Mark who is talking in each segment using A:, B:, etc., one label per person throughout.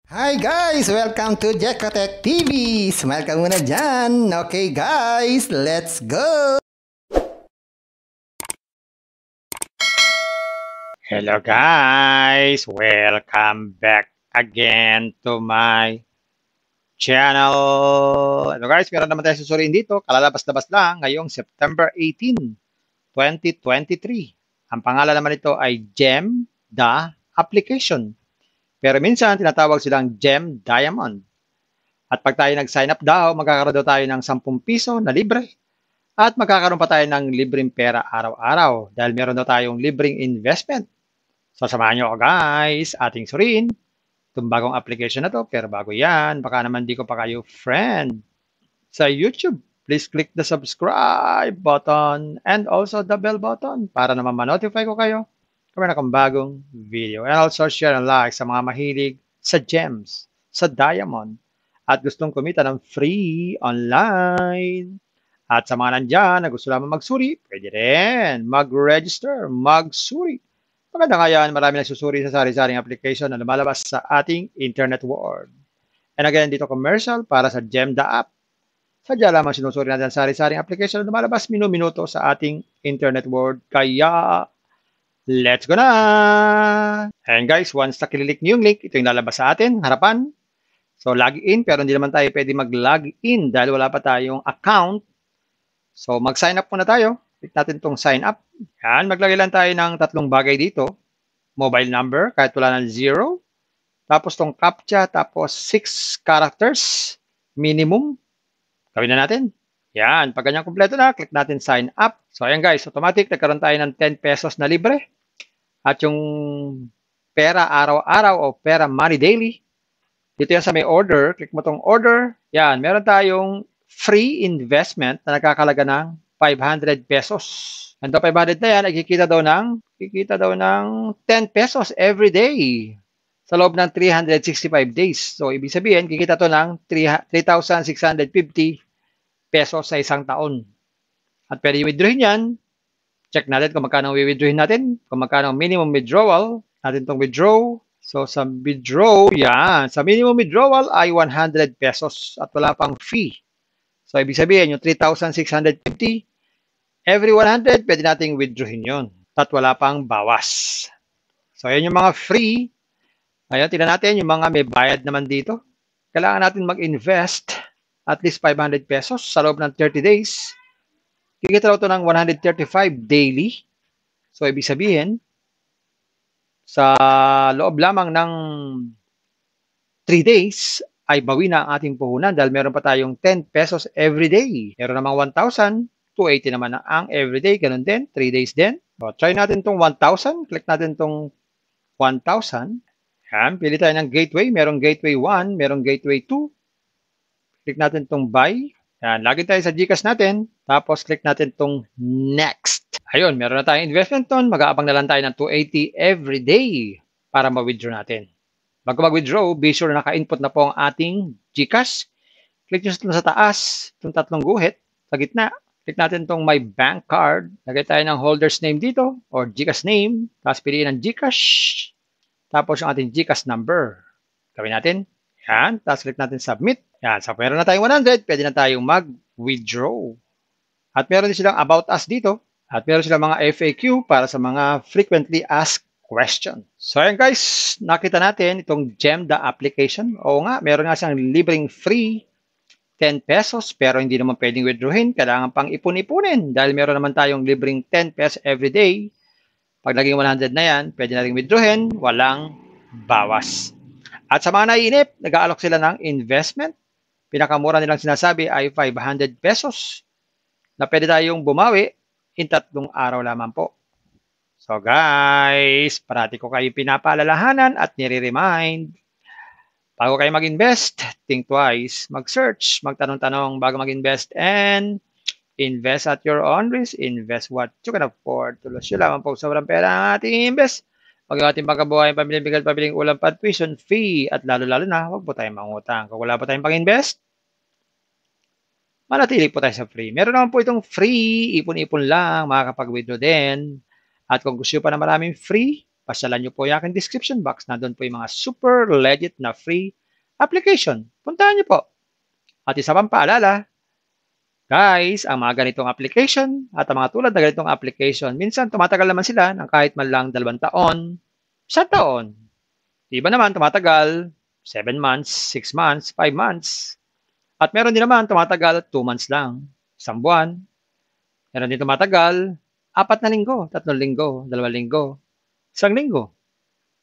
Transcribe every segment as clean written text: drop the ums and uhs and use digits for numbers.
A: Hi guys! Welcome to Jekotech TV! Smile ka muna dyan! Okay guys, let's go!
B: Hello guys! Welcome back again to my channel. Hello guys, meron naman tayo susuriin dito. Kalalabas-labas lang ngayong September 18, 2023. Ang pangalan naman nito ay Gem the Application. Pero minsan tinatawag silang Gem Diamond. At pag tayo nag-sign up daw, magkakaroon daw tayo ng 10 piso na libre. At magkakaroon pa tayo ng libreng pera araw-araw dahil meron daw tayong libreng investment. So, samahan nyo ako guys, ating suriin itong bagong application na to. Pero bago yan, baka naman di ko pa kayo friend sa YouTube. Please click the subscribe button and also the bell button para naman ma-notify ko kayo kung meron akong bagong video. And also share and like sa mga mahilig sa gems, sa diamond, at gustong kumita ng free online. At sa mga nandyan na gusto lamang magsuri, pwede rin mag-register, magsuri. Maganda nga yan, marami nagsusuri sa sari-saring application na lumalabas sa ating internet world. And again, dito commercial para sa GemDa app. Sadya lamang sinusuri natin sa sari-saring application na lumalabas minu-minuto sa ating internet world. Kaya, let's go na! And guys, once nakililik niyo yung link, ito yung lalabas sa atin, harapan. So, log in, pero hindi naman tayo pwede mag-log in dahil wala pa tayong account. So, mag-sign up muna tayo. Click natin itong sign up. Yan, maglagay lang tayo ng tatlong bagay dito. Mobile number, kahit wala ng 0. Tapos itong CAPTCHA, tapos 6 characters minimum. Gawin na natin. Yan, pag ganyan kompleto na, click natin sign up. So, ayan guys, automatic, nagkaroon tayo ng 10 pesos na libre. At yung pera araw-araw o pera money daily, dito yan sa may order, click mo itong order. Yan, meron tayong free investment na nakakalaga ng 500 pesos. And the 500 na yan, ay kikita daw ng 10 pesos every day sa loob ng 365 days. So, ibig sabihin, kikita to ng 3,650 pesos sa isang taon. At pwede withdrawin yan. Check natin kung magkano withdrawin natin, kung magkano minimum withdrawal. Natin itong withdraw. So, sa withdraw, yan. Sa minimum withdrawal ay 100 pesos at wala pang fee. So, ibig sabihin, yung 3,650, every 100, pwede nating withdrawin yun. At wala pang bawas. So, yan yung mga free. Ngayon, tingnan natin yung mga may bayad naman dito. Kailangan natin mag-invest at least 500 pesos sa loob ng 30 days. Kikita ito ng 135 daily. So, ibig sabihin, sa loob lamang ng 3 days, ay bawi na ang ating puhunan dahil meron pa tayong 10 pesos every day. Meron namang 1,000, 280 naman ang everyday. Ganun din, 3 days din. So, try natin itong 1,000. Click natin itong 1,000. Yan, pili tayo ng gateway. Merong gateway 1, merong gateway 2. Click natin itong buy. Yan, lagin tayo sa GCash natin. Tapos, click natin itong next. Ayun, meron na tayong investment doon. Mag-aabang na lang tayo ng 280 every day para ma-withdraw natin. Bago mag-withdraw, be sure na naka-input na po ang ating GCash. Click nyo sa taas, itong tatlong guhit, sa gitna. Click natin itong My Bank Card. Lagay tayo ng holder's name dito, or GCash name. Tapos piliin ang GCash. Tapos yung ating GCash number. Gawin natin. Yan. Tapos click natin Submit. Yan. So, meron na tayong 100. Pwede na tayong mag-withdraw. At meron din silang About Us dito. At meron silang mga FAQ para sa mga frequently asked question. So, ayan guys, nakita natin itong GemDa application. Oo nga, meron nga siyang libreng free 10 pesos pero hindi naman pwedeng withdrawin. Kailangan pang ipon-ipunin dahil meron naman tayong libreng 10 pesos every day. Pag naging 100 na yan, pwede natin withdrawin, walang bawas. At sa mga naiinip, nag-aalok sila ng investment. Pinakamura nilang sinasabi ay 500 pesos na pwede tayong bumawi in 3 araw lamang po. So guys, parati ko kayo pinapaalalahanan at nire-remind. Bago kayo mag-invest, think twice, mag-search, magtanong-tanong bago mag-invest, and invest at your own risk. Invest what you can afford. Tulos yun lamang po sobrang pera ang ating invest. Huwag yung ating pagkabuhay, pabiling ulam, tuition fee, at lalo-lalo na, huwag po tayong mangutang. Kung wala po tayong pang-invest, manatili po tayo sa free. Meron naman po itong free, ipon-ipon lang, makakapag-withdraw din. At kung gusto nyo pa na maraming free, pasyalan nyo po yung aking description box. Nandun po yung mga super legit na free application. Puntahan nyo po. At isa pang paalala, guys, ang mga ganitong application at ang mga tulad na ganitong application, minsan tumatagal naman sila ng kahit man lang 2 taon, 1 taon. Iba naman tumatagal 7 months, 6 months, 5 months. At meron din naman tumatagal 2 months lang, 1 buwan. Meron din tumatagal 4 na linggo, 3 linggo, 2 linggo, 1 linggo.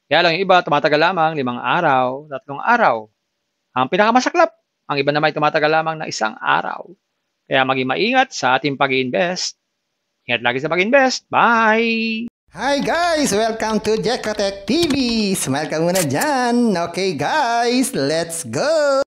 B: Kaya lang yung iba tumatagal lamang 5 araw, 3 araw. Ang pinakamasaklap, ang iba naman ay tumatagal lamang na 1 araw. Kaya maging maingat sa ating pag-invest. Ingat lagi sa pag-invest. Bye!
A: Hi guys! Welcome to Jekotech TV! Smile ka muna dyan! Okay guys, let's go!